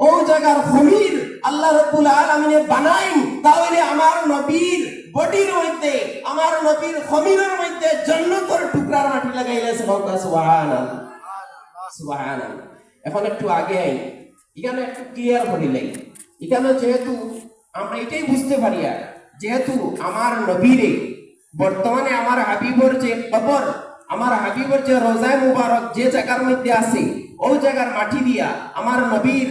ও জায়গার খমির আল্লাহ রাব্বুল আলামিনে বানাইন, তাহলে আমার নবীর বডির মধ্যে, আমার নবীর খমিরের মধ্যে জান্নাতের টুকরার মাটি লাগাইলে সুবহানাল্লাহ সুবহানাল্লাহ। এখন একটু আগে আই, এখানে একটু ক্লিয়ার করিলাই। এখানে যেহেতু আমরা এটাই বুঝতে পারি, যেহেতু আমার নবীরে বর্তমানে আমার হাবিবর যে কবর, আমার হাবিবর যে রোজায় মুবারক যে জায়গার মধ্যে আছে, ওই জায়গার মাটি দিয়া আমার নবীর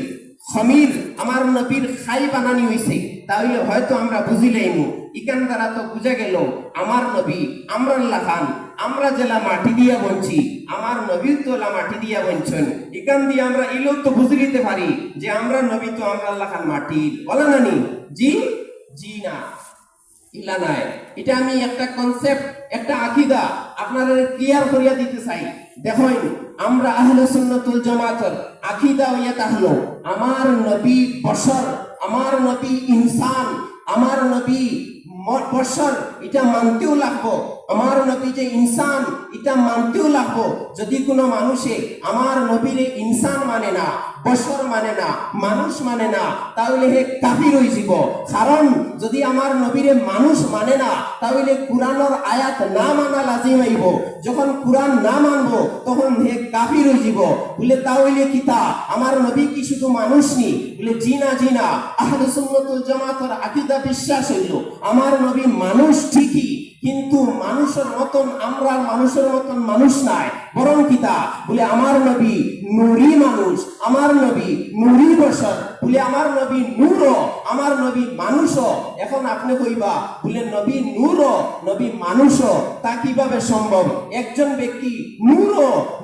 খমির, আমার নবীর খাই বানানি হইছে, তাহলে হয়তো আমরা বুঝিলাইমু। ইকান দ্বারা তো বুঝা গেল আমার নবী আমরাল্লাহ খান, আমরা জেলা মাটি দিয়া বঞ্চি, আমার নবীর তোলা মাটি দিয়া বঞ্চন। ইকান দিয়ে আমরা ইলো তো বুঝে নিতে পারি যে আমরা নবী তো আমরাল্লাহ খান মাটির, বলে নানি? জি জি না, ইলা নাই। এটা আমি একটা কনসেপ্ট, একটা আকীদা আপনাদের ক্লিয়ার করিয়া দিতে চাই। দেখুন, আমরা আহলে সুন্নাতুল জামাতের আকীদা হইয়া তাহলো আমার নবী বশর, আমার নবী ইনসান, আমার নবী বশর, এটা মানতেও লাগবো। আমার নবী যে ইনসান, এটা মানতেও লাগবো। যদি কোনো মানুষে আমার নবীরে ইনসান মানে না, বশর মানে না, মানুষ মানে না, তাহলে হে কাফির হয়ে যাব। কারণ যদি আমার নবীরে মানুষ মানে না, তাহলে কুরআনের আয়াত না মানা লাজিম হইব। যখন কুরআন না মানবো তখন হে কাফির হয়ে যাব। বলে তাহলে কিতা আমার নবী কি শুধু মানুষ নি? বলে জি না, জি না। আহলে সুন্নাতুল জামাতের আকীদা বিশ্বাস হইল আমার নবী মানুষ ঠিকই, কিন্তু মানুষের মতন, আমরা মানুষের মতন মানুষ নাই, বরং কিতা বলে আমার নবী নূরি মানুষ, আমার নবী নূরি বশর, বলে আমার নবী নূর, আমার নবী মানুষ। এখন আপনি কইবা বলে নবী নূর, নবী মানুষ, তা কিভাবে সম্ভব? একজন ব্যক্তি নূর,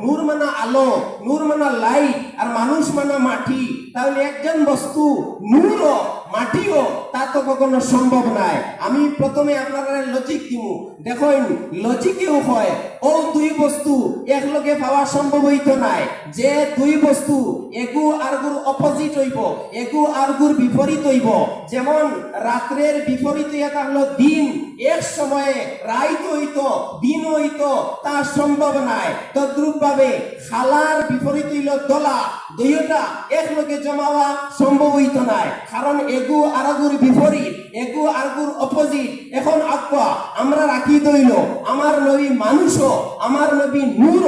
নূর মানা আলো, নূর মানা লাইট, আর মানুষ মানা মাটি, তাহলে একজন বস্তু নূর মাটিও, তা তো কখনো সম্ভব নাই। আমি প্রথমে আপনারা লজিক দিমু, দেখুন লজিকেও হয় ও দুই বস্তু একলগে পাওয়া সম্ভব হইতো নাই। যে দুই বস্তু এগু আরগুর অপোজিট হইব, এগু আরগুর বিপরীত হইব। যেমন রাত্রের বিপরীত এটা হলো দিন, এক সময়ে রাইত হইতো, দিন হইতো, তা সম্ভব নাই। তদ্রূপ ভাবে খালার বিপরীত হইল দলা, দুইটা একলগে জমাওয়া সম্ভব হইতো নাই, কারণ এগু আরগুর বিপরীত, এগু আরগুর অপোজিট। এখন আক্কা আমরা রাখি দইল আমার নবী মানুষ, আমার নবী নূর।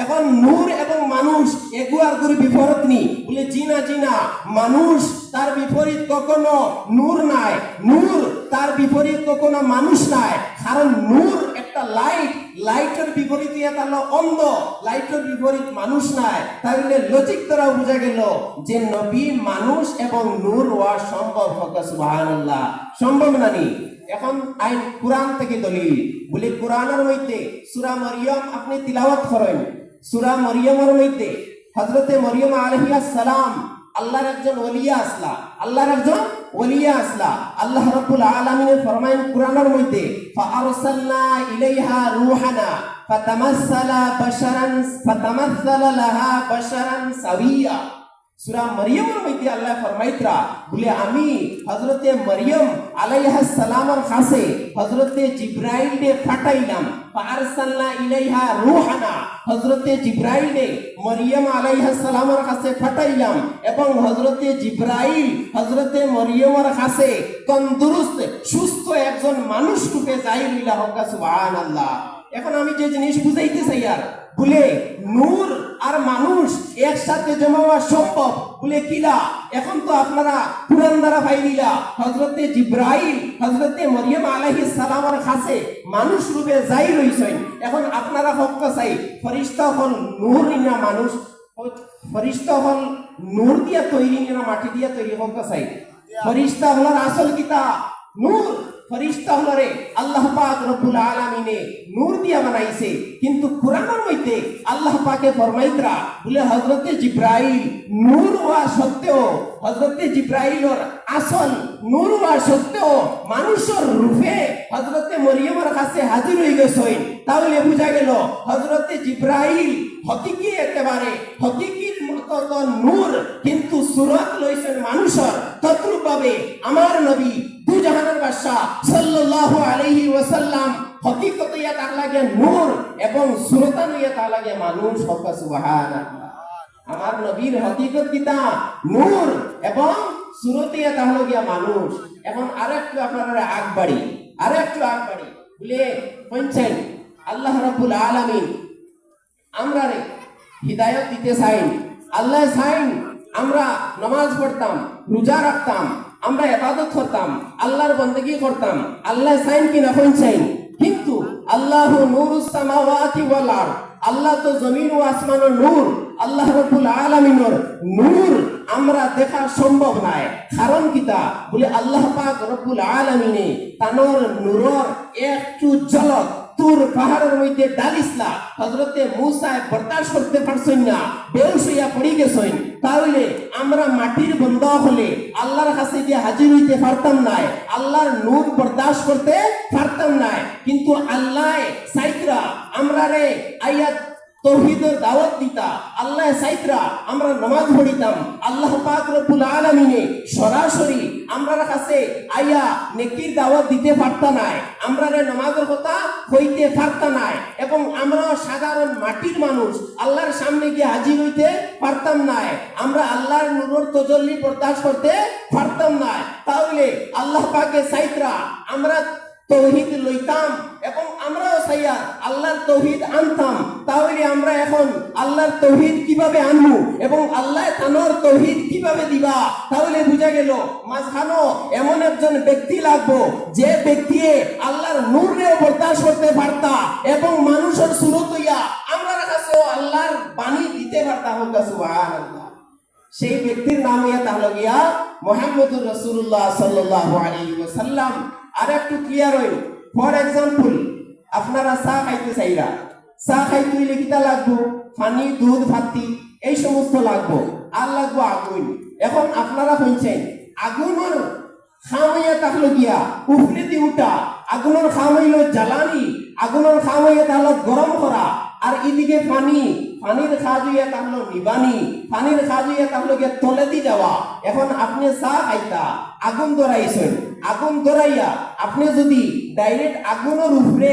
এখন নূর এবং মানুষ এগু আরগুর বিপরীত নি? বলে জি না, জি না। মানুষ তার বিপরীত কখনো নূর নাই, নূর তার বিপরীত কখনো মানুষ নাই। কারণ নূর একটা লাইট, লাইটের বিপরীত এটা হলো অন্ধ, লাইটের বিপরীত মানুষ নাই। তাহলে লজিক দ্বারা বোঝা গেল যে নবী মানুষ এবং নূর হওয়া সম্ভব। সুবহানাল্লাহ, সম্ভব নানি? এখন আইন কুরআন থেকে দলিল, বলে কুরআনের মধ্যে সূরা মরিয়ম আপনি তিলাওয়াত করেন। সূরা মরিয়মের মধ্যে হযরতে মরিয়ম আলাইহিস সালাম আল্লাহর একজন ওলিয়া আসলা, আল্লাহর একজন ওলিয়া আসলা। আল্লাহ রাব্বুল আলামিন ফরমায়েন কুরআনের মধ্যে ফাআরসালনা ইলাইহা রূহানা ফাতামাসসালা লাহা বাশারান সাবিয়া। সূরা মরিয়মের মধ্যে আল্লাহ ফরমাইতরা বলে আমি হযরতে মরিয়ম আলাইহিস সালামের কাছে হযরতে জিবরাইলকে পাঠাইলাম। ফাআরসালনা ইলাইহা রূহানা, হযরতে জিবরাইলকে মরিয়ম আলাইহিস সালামের কাছে পাঠাইলাম, এবং হযরতে জিবরাইল হযরতে মরিয়মের কাছে তন্দুরুস্ত সুস্থ একজন মানুষ রূপে যাই হইলা। হোক সুবহানাল্লাহ। এখন আমি যে জিনিস বুঝাইতে চাই আর বলে নূর আর মানুষ একসাথে জমা হওয়া সম্ভব, বলে কিলা? এখন তো আপনারা কুরআন দ্বারা পাইলিলা হযরতে জিবরাইল হযরতে মরিয়ম আলাইহিস সালামের কাছে মানুষ রূপে যাই রইছেন। এখন আপনারা হক চাই ফেরেশতা হল নূর না মানুষ? ফেরেশতা হল নূর দিয়া তৈরি না মাটি দিয়া তৈরি? হক চাই ফেরেশতা হলার আসল কিতা নূর। ফেরেশতা হলরে আল্লাহ পাক রব্বুল আলামিনে নূর দিয়া বানাইছে, কিন্তু কুরআনের মধ্যে আল্লাহ পাকে ফরমাইতরা বলে হযরতে জিবরাইল নূর হওয়া সত্ত্বেও, হযরতে জিবরাইলের আসল নূর হওয়া সত্ত্বেও মানুষের রূপে হযরতে মরিয়মের কাছে হাজির হয়ে গেছেন। তাহলে বুঝা গেল হযরতে জিবরাইল হকিকি, একেবারে হকিকির মতো নূর, কিন্তু সুরত লইছেন মানুষের। তদ্রূপ ভাবে আমার নবী দু জাহানের বাদশা সাল্লাল্লাহু আলাইহি ওয়াসাল্লাম হকিকত ইয়া তার লাগে নূর এবং সুরতান ইয়া তার লাগে মানুষ। হোক সুবহানাল্লাহ। আমার নবীর হকিকত কিতা নূর এবং সুরতিয়া তাহলে গিয়া মানুষ। এখন আরেকটু আপনারা আগবাড়ি বলে পঞ্চায়েত আল্লাহ রাব্বুল আলামিন আমরা রে হিদায়ত দিতে চাইন। আল্লাহ চাইন আমরা নামাজ পড়তাম, রোজা রাখতাম, আমরা ইবাদত করতাম, আল্লাহর বন্দেগী করতাম। আল্লাহ চাইন কি না চাইন? কিন্তু আল্লাহু নূরুস সামাওয়াতি ওয়াল আরদ, আল্লাহ তো জমিন ও আসমানের নূর। আল্লাহ রাব্বুল আলামিনের নূর আমরা দেখা সম্ভব নাই। কারণ কিতা বলে আল্লাহ পাক রব্বুল আলামিনে তানোর নূরর একটু ঝলক তুর পাহাড়ের মধ্যে ডালিসলা হযরতে মূসা বরদাস্ত করতে পারছেন না, বেহুশ হইয়া পড়ে গেছেন। তাহলে আমরা মাটির বান্দা হলে আল্লাহর কাছে গিয়ে হাজির হইতে পারতাম না, আল্লাহর নূর বরদাস্ত করতে পারতাম না। কিন্তু আল্লাহ সাইতরা আমরা রে আয়াত তৌহিদের দাওয়াত দিতা, আল্লাহ সাইতরা আমরা নামাজ পড়িতাম। আল্লাহ পাক রব্বুল আলামিনে সরাসরি আমরার কাছে আয়া নেকির দাওয়াত দিতে পারতা না, আমরা রে নামাজের কথা কইতে পারতা না, এবং আমরা সাধারণ মাটির মানুষ আল্লাহর সামনে গিয়ে হাজির হইতে পারতাম না, আমরা আল্লাহর নূরের তাজাল্লি বরদাস্ত করতে পারতাম না। তাহলে আল্লাহ পাকের সাইতরা আমরা তৌহিদ লইতাম এবং আমরাও চাইয়া আল্লাহর তৌহিদ আনতাম। তাহলে আমরা এখন আল্লাহর তৌহিদ কিভাবে আনবো এবং আল্লাহ তানোর তৌহিদ কিভাবে দিবা? তাহলে বুঝা গেল মাঝখানো এমন একজন ব্যক্তি লাগবো যে ব্যক্তি আল্লাহর নূরেও বরদাস্ত করতে পারতা এবং মানুষের সুরত হইয়া আমরা কাছেও আল্লাহর বাণী দিতে পারতা। হোক সুবহানাল্লাহ। সেই ব্যক্তির নাম ইয়া তাহলে গিয়া মুহাম্মদুর রাসূলুল্লাহ সাল্লাল্লাহু আলাইহি ওয়াসাল্লাম। আর একটু ক্লিয়ার হইল, ফর এক্সাম্পল আপনারা চা খাইতে চাইরা, চা খাইতে হইলে কিতা লাগবো? পানি, দুধ, ভাতি এই সমস্ত লাগবো, আর লাগবো আগুন। এখন আপনারা শুনছেন আগুনের খাম হইয়া তাহলে গিয়া উফরে দি উঠা, আগুনের খাম হইল জ্বালানি, আগুনের খাম হইয়া তাহলে গরম করা, আর এদিকে পানির খাজ হইয়া তাহলে নিবানি, পানির খাজ হইয়া তাহলে গিয়া তলে দি যাওয়া। এখন আপনি চা খাইতা, আগুন ধরাইছেন, আগুন ধরাইয়া আপনি যদি ডাইরেক্ট আগুনের উপরে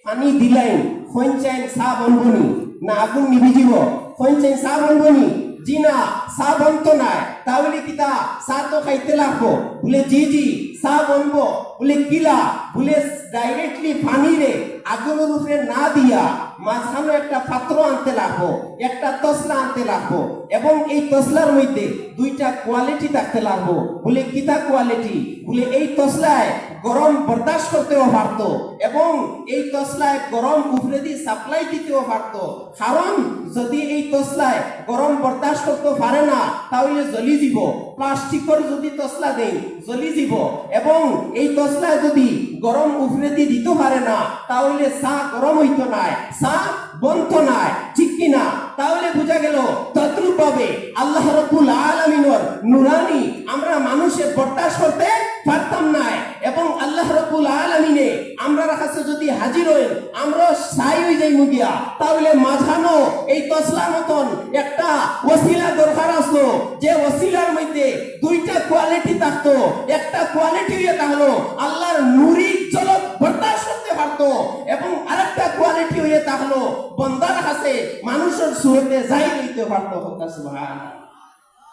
পানি দিলেন, খঞ্চাইন চা বনবনি না আগুন নিভি যাব? খঞ্চাইন চা বনবনি? জি না, চা বনতো না। তাহলে কিতা চা তো খাইতে লাগবো? বলে জি চা বনবো। বলে কিলা? বলে ডাইরেক্টলি পানি রে আগুনের উপরে না দিয়া মাঝখানে একটা পাত্র আনতে লাগবো, একটা তসলা আনতে লাগবো, এবং এই তসলার মধ্যে দুইটা কোয়ালিটি থাকতে লাগবো। বলে কিতা কোয়ালিটি? বলে এই তসলায় গরম বরদাস্ত করতেও পারত এবং এই তসলায় গরম উপরে দিয়ে সাপ্লাই দিতেও পারত। কারণ যদি এই তসলায় গরম বরদাস্ত করতে পারে না তাহলে জ্বলি যাব। প্লাস্টিকের যদি তসলা দেই জ্বলি যাব, এবং এই তসলায় যদি গরম উপরে দিয়ে দিতে পারে না তাহলে চা গরম হইতো না, চা বনতো না, ঠিক কিনা? তাহলে বুঝা গেল তদ্রূপ ভাবে আল্লাহ রাব্বুল আলামিনের নুরানি আমরা মানুষের বরদাস্ত করতে পারতাম না, এবং আল্লাহ রাব্বুল আলামিনে আমরা কাছে যদি হাজির হই আমরা ছাই হয়ে যাই মুগিয়া। তাহলে মাঝানো এই তসলার মতন একটা ওসিলা দরকার আসলো, যে ওসিলার মধ্যে দুইটা কোয়ালিটি থাকতো। একটা কোয়ালিটি এটা হলো আল্লাহর নূরি ঝলক বরদাস্ত করতে পারতো, এবং আরেকটা কোয়ালিটি হয়ে থাকলো বান্দার কাছে মানুষের সুরতে যাই নিতে পারতো। সুবহানাল্লাহ।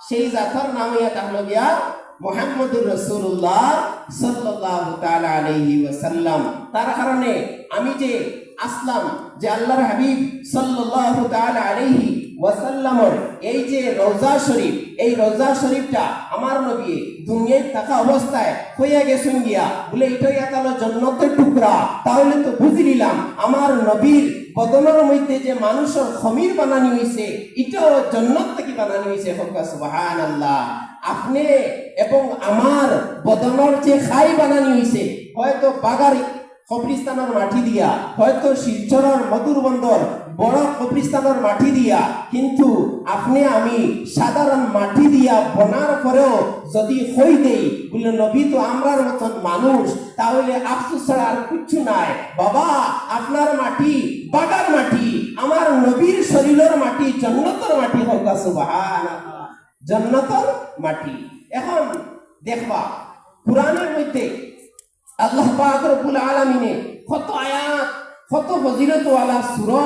সেই জাতের নাম এটা হলো গিয়া মুহাম্মদুর রাসূলুল্লাহ সাল্লাল্লাহু তাআলা আলাইহি ওয়াসাল্লাম। তার কারণে আমি যে আসলাম, যে আল্লাহর হাবিব সাল্লাল্লাহু তাআলা আলাইহি ওয়াসাল্লামের এই যে রওজা শরীফ, এই রওজা শরীফটা আমার নবী দুনিয়ায় থাকা অবস্থায় হইয়া গেছেন গিয়া, বলে এটাই একালো জান্নাতের টুকরা। তাহলে তো বুঝি নিলাম আমার নবীর বদনের মধ্যে যে মানুষের খমির বানানি হয়েছে এটাও জান্নাত থেকে বানানি হয়েছে। সুবহানাল্লাহ। আপনি এবং আমার বদনের যে খাই বানানি হয়েছে হয়তো বাগারি কবরিস্তানের মাটি দিয়া, হয়তো শিলচরের মধুর বন্দর বড় কবরিস্তানের মাটি দিয়া, কিন্তু আপনি আমি সাধারণ মাটি দিয়া বনার পরেও যদি হই দেই বলে নবী তো আমরার মতন মানুষ, তাহলে আফসোস ছাড়া আর কিছু নাই। বাবা আপনার মাটি বাগার মাটি, আমার নবীর শরীরের মাটি জান্নাতের মাটি। হোক সুবহানাল্লাহ। জান্নাতের মাটি। এখন দেখবা কুরআনের মধ্যে আল্লাহ পাক রব্বুল আলামিনে কত আয়াত, কত ফজিলত ওয়ালা সূরা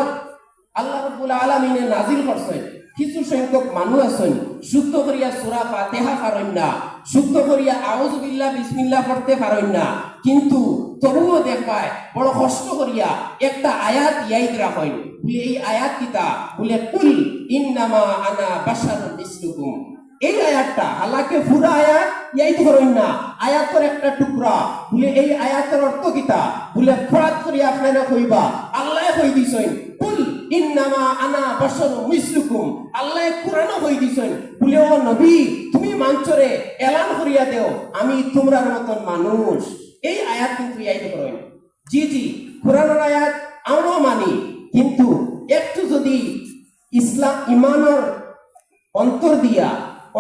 আল্লাহ রব্বুল আলামিনে নাজিল করছেন। কিছু সংখ্যক মানুষ আছেন শুদ্ধ করিয়া সূরা ফাতিহা পারেন না, শুদ্ধ করিয়া আউযু বিল্লাহ বিসমিল্লাহ পড়তে পারেন না, কিন্তু তবুও দেখবায় বড় কষ্ট করিয়া একটা আয়াত ইয়াদ রাখেন। বলে এই আয়াত কিতা? বলে কুল ইন্নামা আনা বাশারুন মিসলুকুম। এই আয়াতটা হালাকে পুরা আয়াত ইয়াদ করেন না, আয়াতের একটা টুকরা। বলে এই আয়াতের অর্থ কিতা? বলে ফরাত করিয়া আপনারা কইবা আল্লাহ কই দিছেন কুল ইন্নামা আনা বাশারুন মিসলুকুম। আল্লাহ কুরআনে কই দিছেন বলে ও নবী তুমি মঞ্চরে এলান করিয়া দেও আমি তোমরার মতন মানুষ। এই আয়াত কিন্তু ইয়াদ করেন। জি জি, কুরআনের আয়াত আমরাও মানি, কিন্তু একটু যদি ইসলাম ইমানের অন্তর দিয়া,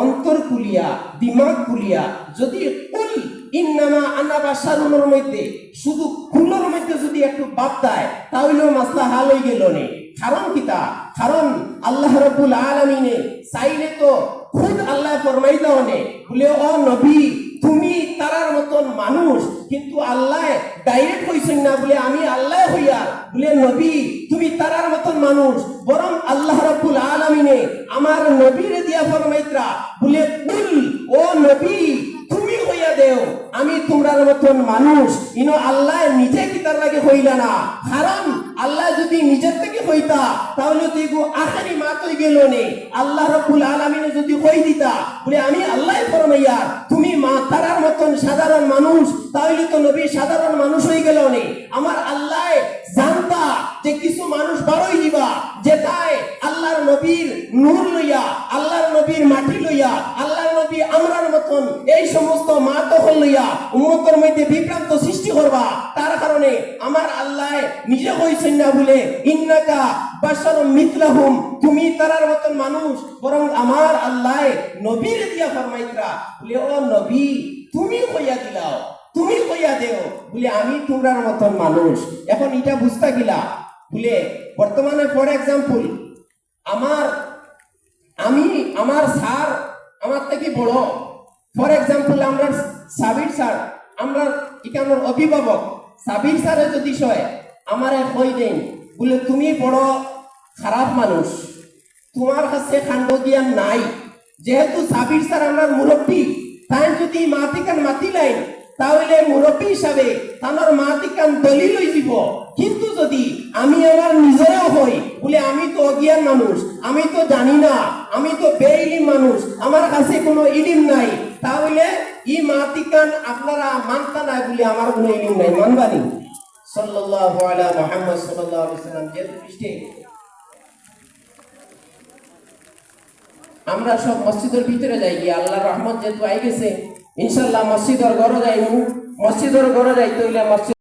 অন্তর খুলিয়া, দিমাগ খুলিয়া যদি কুল ইন্নামা আনা বাশারুনের মধ্যে শুধু কুলের মধ্যে যদি একটু বাদ দেয় তাহলেও মাসলা হাল হয়ে গেল নে। কারণ কিতা? কারণ আল্লাহ রাব্বুল আলামিনে চাইলে তো খুদ আল্লাহ ফরমাই দাও নে বলে ও নবী তুমি তারার মতন মানুষ, কিন্তু আল্লাহ ডাইরেক্ট কইছেন না বলে আমি আল্লাহ হইয়া বলে নবী তুমি তারার মতন মানুষ, বরং আল্লাহ রাব্বুল আলামিনে আমার নবীরে দিয়া ফরমাইত্রা বলে কুল ও নবী তুমি হইয়া দেও আমি তোমরার মতন মানুষ। ইনো আল্লাহ নিজে কি তার লাগে হইলা না, কারণ আল্লাহ যদি নিজের থেকে হইতা তাহলে তো এগো আখেরি মাত হই গেল নে। আল্লাহ রাব্বুল আলামিনে যদি কই দিতা বলে আমি আল্লাহ ফরমাইয়া তুমি মা তারার মতন সাধারণ মানুষ, তাহলে তো নবী সাধারণ মানুষ হই গেল নে। আমার আল্লাহ জানতা যে কিছু মানুষ বারোই দিবা যেটায় আল্লাহর নবীর নূর লইয়া, আল্লাহর নবীর মাটি লইয়া, আল্লাহর নবী আমরার মতন এই সমস্ত মা দখল লইয়া উম্মতের মধ্যে বিভ্রান্ত সৃষ্টি করবা। তার কারণে আমার আল্লাহ নিজে কইছেন না বলে ইন্নাকা বাশারুম মিথলাহুম তুমি তারার মতন মানুষ, বরং আমার আল্লাহ নবীর দিয়া ফরমাইত্রা বলে ও নবী তুমি কইয়া দিলাও, তুমি কইয়া দেও বলে আমি তোমরার মতন মানুষ। এখন এটা বুঝতা গিলা বলে বর্তমানে ফর এক্সাম্পল আমার স্যার আমার থেকে বড়, ফর এক্সাম্পল আমরা সাবির স্যার, আমরা এখানের অভিভাবক সাবির স্যারে যদি সয় আমারে কই দেন বলে তুমি বড় খারাপ মানুষ, তোমার কাছে খান্ড জ্ঞান নাই। যেহেতু সাবির স্যার আমরা মুরব্বী, তাই যদি মাতিকান মাতিলাইন তাহলে মুরব্বী হিসাবে তার মাতিকান দলিল হয়ে যাব। কিন্তু যদি আমি আমার নিজেও হই বলে আমি তো অজ্ঞান মানুষ, আমি তো জানি না, আমি তো বেইলিম মানুষ, আমার কাছে কোনো ইলিম নাই, তাহলে ই মাতিকান আপনারা মানতা না বলে আমার কোনো ইলিম নাই, মানবানি। সাল্লাল্লাহু আলা মুহাম্মদ সাল্লাল্লাহু আলাইহি ওয়াসাল্লাম যে পৃষ্ঠে আমরা সব মসজিদের ভিতরে যাই গিয়ে আল্লাহর রহমত যেহেতু আই গেছে ইনশাআল্লাহ মসজিদের ঘরে যাইমু, মসজিদের ঘরে যাইতে হইলে মসজিদ